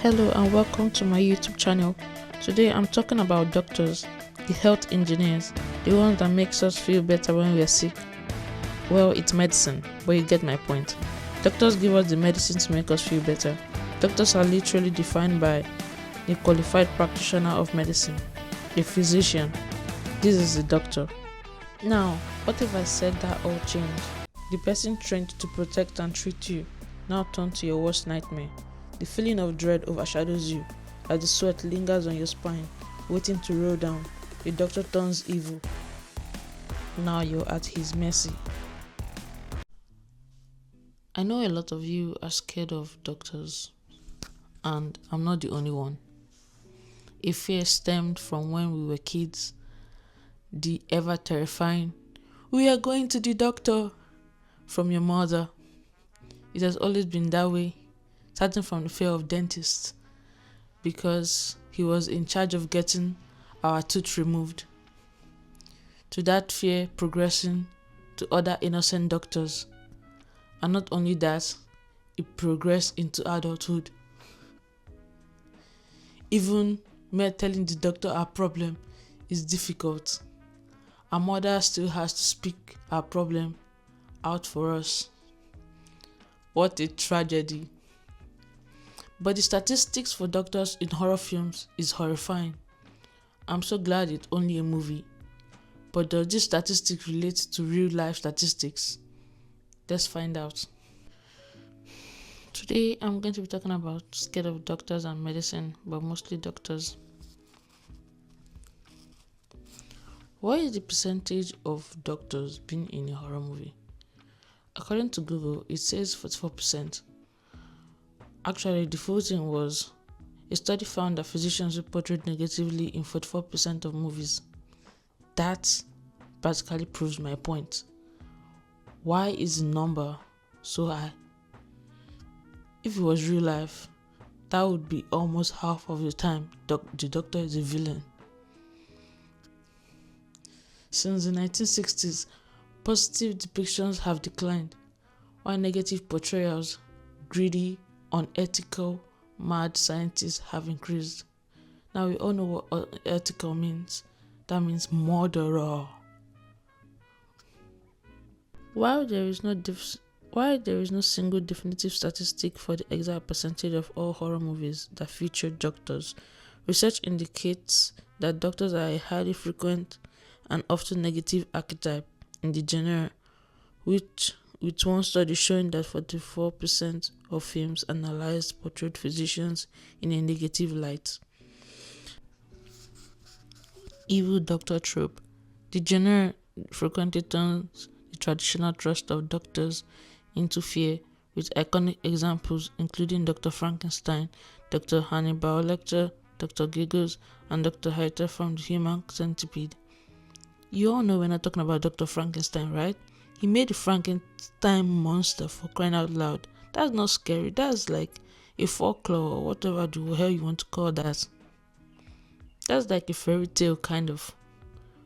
Hello and welcome to my YouTube channel. Today I'm talking about doctors, the health engineers, the ones that makes us feel better when we are sick. Well, it's medicine, but you get my point. Doctors give us the medicine to make us feel better. Doctors are literally defined by the qualified practitioner of medicine, the physician. This is the doctor. Now, what if I said that all changed? The person trained to protect and treat you now turned to your worst nightmare. The feeling of dread overshadows you as the sweat lingers on your spine, waiting to roll down. The doctor turns evil. Now you're at his mercy. I know a lot of you are scared of doctors, and I'm not the only one. A fear stemmed from when we were kids, the ever terrifying, "We are going to the doctor," from your mother. It has always been that way, starting from the fear of dentists, because he was in charge of getting our tooth removed, to that fear progressing to other innocent doctors. And not only that, it progressed into adulthood. Even mere telling the doctor our problem is difficult. Our mother still has to speak our problem out for us. What a tragedy. But the statistics for doctors in horror films is horrifying. I'm so glad it's only a movie. But does this statistic relate to real life statistics? Let's find out. Today I'm going to be talking about scared of doctors and medicine, but mostly doctors. What is the percentage of doctors being in a horror movie? According to Google, it says 44%. Actually, the full thing was a study found that physicians were portrayed negatively in 44% of movies. That practically proves my point. Why is the number so high? If it was real life, that would be almost half of the time the doctor is a villain. Since the 1960s, positive depictions have declined, while negative portrayals, greedy, unethical, mad scientists have increased. Now we all know what unethical means. That means murderer. While there is no single definitive statistic for the exact percentage of all horror movies that feature doctors, research indicates that doctors are a highly frequent and often negative archetype in the genre, with one study showing that 44% of films analyzed portrayed physicians in a negative light. Evil doctor trope. The genre frequently turns the traditional trust of doctors into fear, with iconic examples including Dr. Frankenstein, Dr. Hannibal Lecter, Dr. Giggles, and Dr. Hyder from The Human Centipede. You all know we're not talking about Dr. Frankenstein, right? He made the Frankenstein monster, for crying out loud. That's not scary. That's like a folklore or whatever the hell you want to call that. That's like a fairy tale kind of.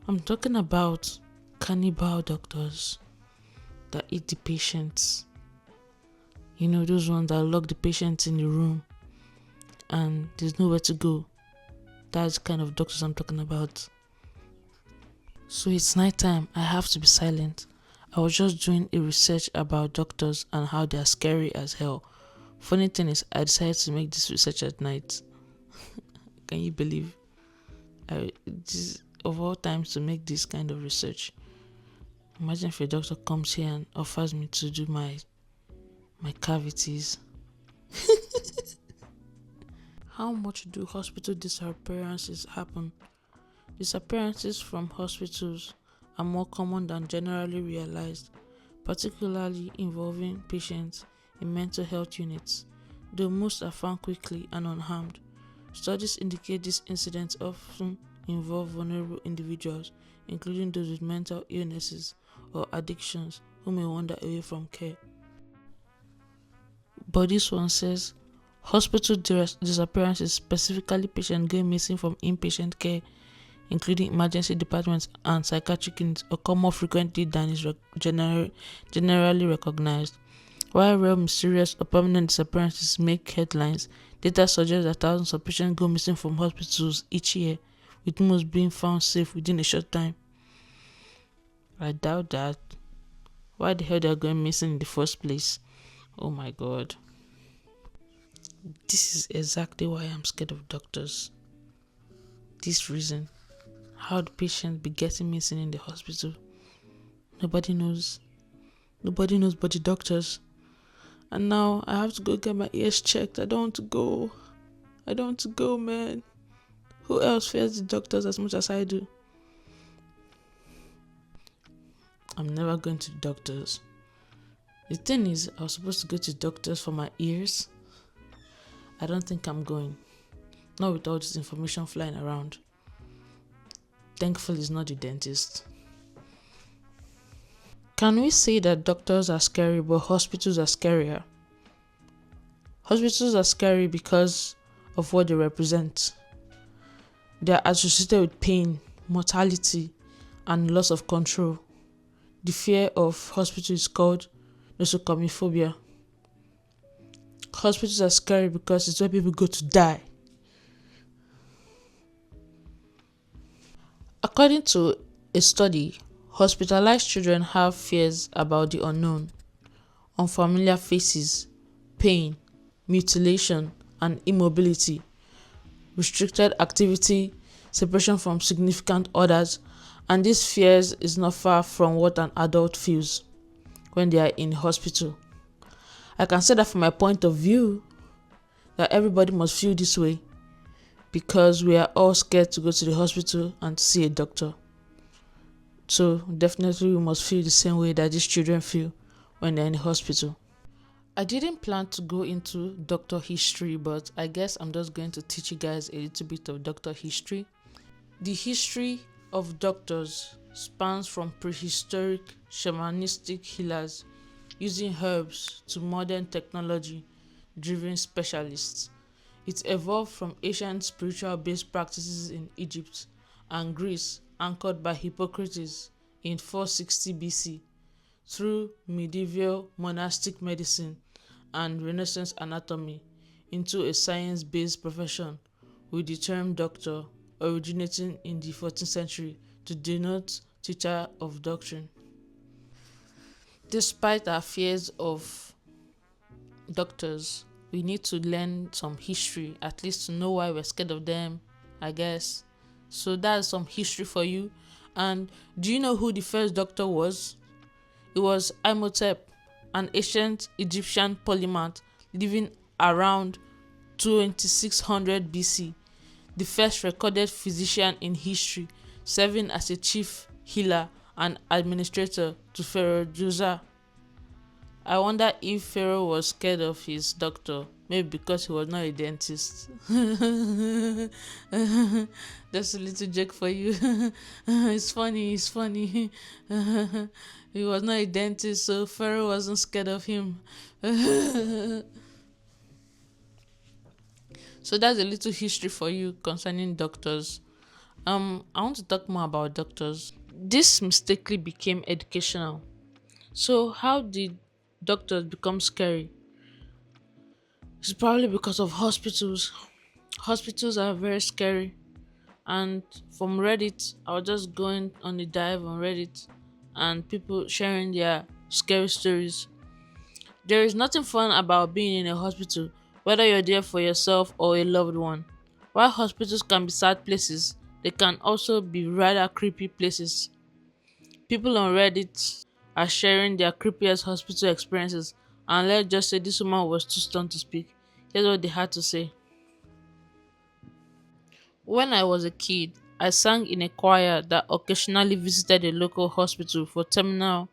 I'm talking about cannibal doctors that eat the patients. You know, those ones that lock the patients in the room and there's nowhere to go. That's the kind of doctors I'm talking about. So it's nighttime. I have to be silent. I was just doing a research about doctors and how they are scary as hell. Funny thing is, I decided to make this research at night. Can you believe? This of all times to make this kind of research. Imagine if a doctor comes here and offers me to do my cavities. How much do hospital disappearances happen? Disappearances from hospitals are more common than generally realized, particularly involving patients in mental health units, though most are found quickly and unharmed. Studies indicate these incidents often involve vulnerable individuals, including those with mental illnesses or addictions who may wander away from care. But this one says, hospital disappearances, specifically patients going missing from inpatient care, including emergency departments and psychiatric units, occur more frequently than is generally recognized. While rare, mysterious, or permanent disappearances make headlines, Data suggests that thousands of patients go missing from hospitals each year, with most being found safe within a short time. I doubt that. Why the hell they are going missing in the first place? Oh my god. This is exactly why I'm scared of doctors. This reason. How the patients be getting missing in the hospital? Nobody knows. Nobody knows but the doctors. And now I have to go get my ears checked. I don't want to go. I don't want to go, man. Who else fears the doctors as much as I do? I'm never going to the doctors. The thing is, I was supposed to go to the doctors for my ears. I don't think I'm going. Not with all this information flying around. Thankfully, it's not the dentist. Can we say that doctors are scary but hospitals are scarier? Hospitals are scary because of what they represent. They are associated with pain, mortality, and loss of control. The fear of hospital is called nosocomiphobia. Hospitals are scary because it's where people go to die. According to a study, hospitalized children have fears about the unknown, unfamiliar faces, pain, mutilation, and immobility, restricted activity, separation from significant others, and these fears is not far from what an adult feels when they are in hospital. I can say that from my point of view, that everybody must feel this way because we are all scared to go to the hospital and to see a doctor. So definitely we must feel the same way that these children feel when they're in the hospital. I didn't plan to go into doctor history, but I guess I'm just going to teach you guys a little bit of doctor history. The history of doctors spans from prehistoric shamanistic healers using herbs to modern technology driven specialists. It evolved from ancient spiritual based practices in Egypt and Greece, anchored by Hippocrates in 460 BC, through medieval monastic medicine and Renaissance anatomy, into a science based profession, with the term doctor originating in the 14th century to denote teacher of doctrine. Despite our fears of doctors, we need to learn some history, at least to know why we're scared of them, I guess. So that's some history for you. And do you know who the first doctor was? It was Imhotep, an ancient Egyptian polymath living around 2600 BC, the first recorded physician in history, serving as a chief healer and administrator to Pharaoh Djoser. I wonder if Pharaoh was scared of his doctor, maybe because he was not a dentist. That's a little joke for you. It's funny, it's funny. He was not a dentist, so Pharaoh wasn't scared of him. So that's a little history for you concerning doctors. I want to talk more about doctors. This mistakenly became educational. So how did doctors become scary? It's probably because of hospitals. Hospitals are very scary. And from Reddit, I was just going on the dive on Reddit and people sharing their scary stories. There is nothing fun about being in a hospital, whether you're there for yourself or a loved one. While hospitals can be sad places, they can also be rather creepy places. People on Reddit are sharing their creepiest hospital experiences, and let's just say this woman was too stunned to speak. Here's what they had to say. When I was a kid, I sang in a choir that occasionally visited a local hospital for terminal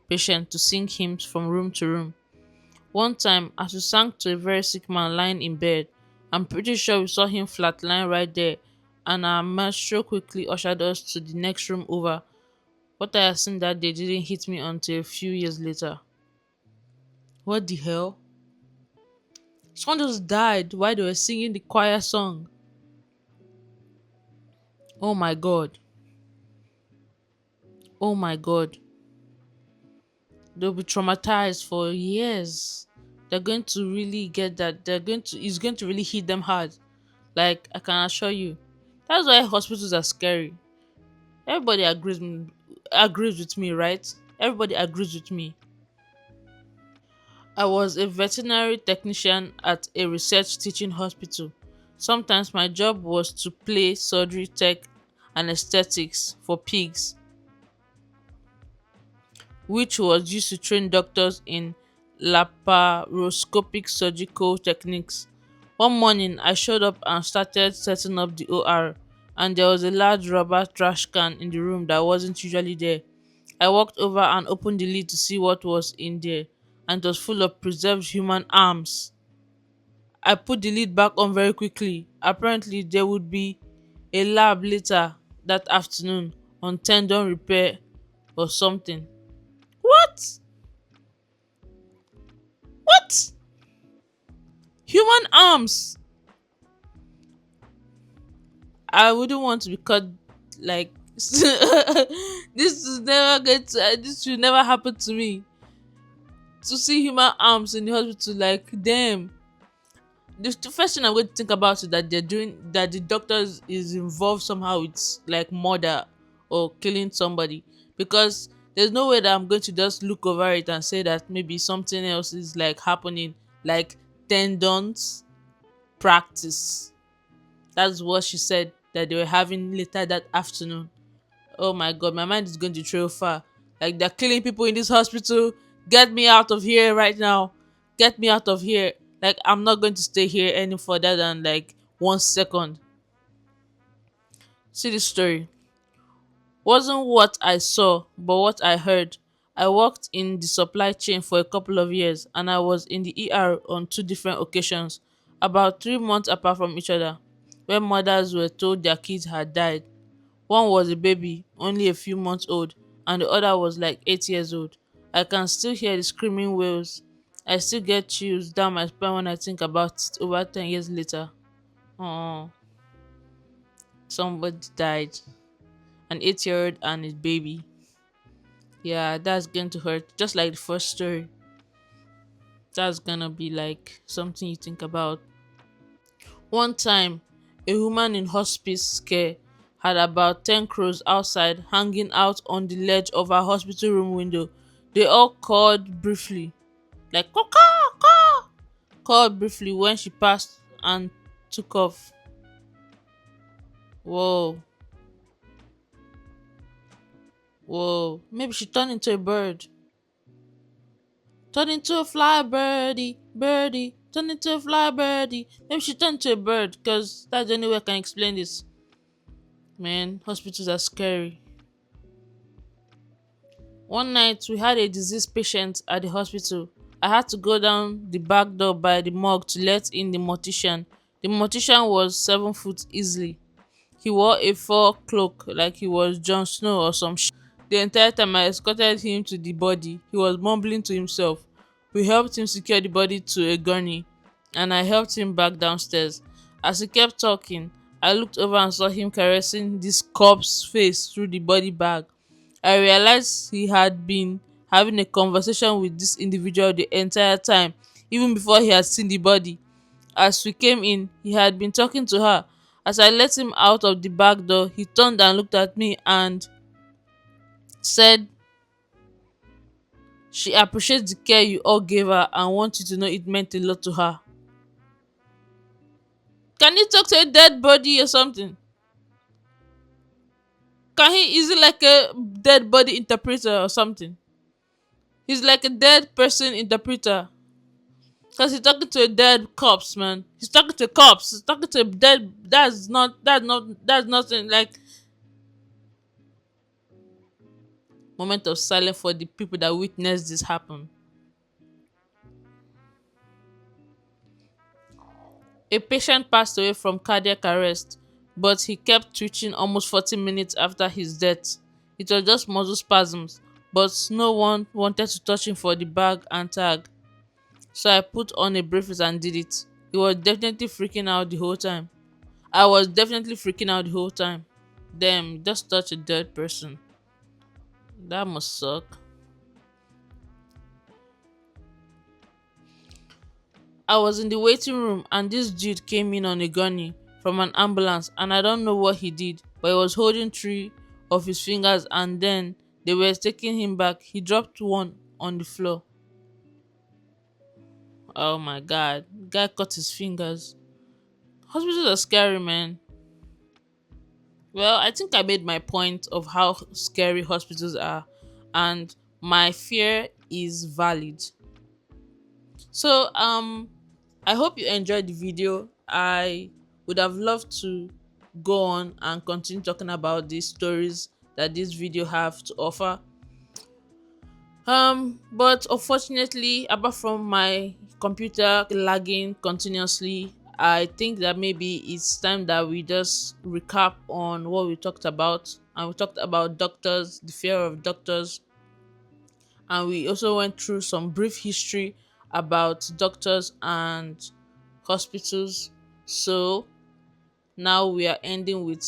patients to sing hymns from room to room. One time, as we sang to a very sick man lying in bed, I'm pretty sure we saw him flatline right there, and our maestro quickly ushered us to the next room over. What I had seen that day didn't hit me until a few years later. What the hell? Someone just died while they were singing the choir song. Oh my god. Oh my god. They'll be traumatized for years. they're going to really get that. It's going to really hit them hard. Like, I can assure you. That's why hospitals are scary. Everybody agrees with me, right? Everybody agrees with me. I was a veterinary technician at a research teaching hospital. Sometimes my job was to play surgery tech and aesthetics for pigs, which was used to train doctors in laparoscopic surgical techniques. One morning, I showed up and started setting up the OR, and there was a large rubber trash can in the room that wasn't usually there. I walked over and opened the lid to see what was in there, and it was full of preserved human arms. I put the lid back on very quickly. Apparently, there would be a lab later that afternoon on tendon repair or something. What? What? Human arms? I wouldn't want to be cut like this should never happen to me. To see human arms in the hospital, like damn. The first thing I'm going to think about is that they're doing that the doctors is involved somehow with like murder or killing somebody, because there's no way that I'm going to just look over it and say that maybe something else is like happening, like tendons practice. That's what she said that they were having later that afternoon. Oh my god, my mind is going to trail far. Like, they're killing people in this hospital. Get me out of here right now. Get me out of here. Like, I'm not going to stay here any further than like 1 second. See this story. Wasn't what I saw, but what I heard. I worked in the supply chain for a couple of years, and I was in the ER on two different occasions, about 3 months apart from each other, where mothers were told their kids had died. One was a baby, only a few months old, and the other was like 8 years old. I can still hear the screaming wails. I still get chills down my spine when I think about it over 10 years later. Oh, somebody died. An 8 year old and his baby. Yeah, that's going to hurt. Just like the first story. That's gonna be like something you think about. One time, a woman in hospice care had about 10 crows outside hanging out on the ledge of her hospital room window. They all called briefly, like caw caw caw, called briefly when she passed and took off. Whoa, whoa. Maybe she turned into a bird. Turned into a fly birdie, birdie. Turned into a fly birdie. Maybe she turned into a bird, because that's the only way I can explain this. Man, hospitals are scary. One night, we had a diseased patient at the hospital. I had to go down the back door by the morgue to let in the mortician. The mortician was 7 foot easily. He wore a fur cloak like he was Jon Snow or some shit. The entire time I escorted him to the body, he was mumbling to himself. We helped him secure the body to a gurney, and I helped him back downstairs. As he kept talking, I looked over and saw him caressing this corpse face through the body bag. I realized he had been having a conversation with this individual the entire time, even before he had seen the body. As we came in, he had been talking to her. As I let him out of the back door, he turned and looked at me and said, she appreciates the care you all gave her and wants you to know it meant a lot to her. Can you talk to a dead body or something? Is it like a dead body interpreter or something? He's like a dead person interpreter. Because he's talking to a dead corpse, man. He's talking to a corpse. He's talking to a dead. That's nothing. Like, moment of silence for the people that witnessed this happen. A patient passed away from cardiac arrest, but he kept twitching almost 40 minutes after his death. It was just muscle spasms, but no one wanted to touch him for the bag and tag. So I put on a briefcase and did it. He was definitely freaking out the whole time. I was definitely freaking out the whole time. Damn, just touch a dead person. That must suck. I was in the waiting room and this dude came in on a gunny from an ambulance, and I don't know what he did, but he was holding three of his fingers, and then they were taking him back. He dropped one on the floor. Oh my god. Guy cut his fingers. Hospitals are scary, man. Well, I think I made my point of how scary hospitals are, and my fear is valid. So, I hope you enjoyed the video. I would have loved to go on and continue talking about these stories that this video have to offer. But unfortunately, apart from my computer lagging continuously, I think that maybe it's time that we just recap on what we talked about. And we talked about doctors, the fear of doctors, and we also went through some brief history about doctors and hospitals. So now we are ending with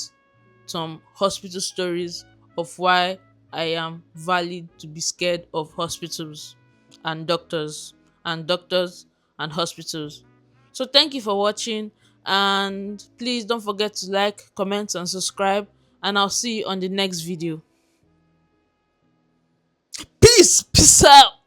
some hospital stories of why I am valid to be scared of hospitals and doctors and doctors and hospitals. So thank you for watching, and please don't forget to like, comment and subscribe, and I'll see you on the next video. Peace out.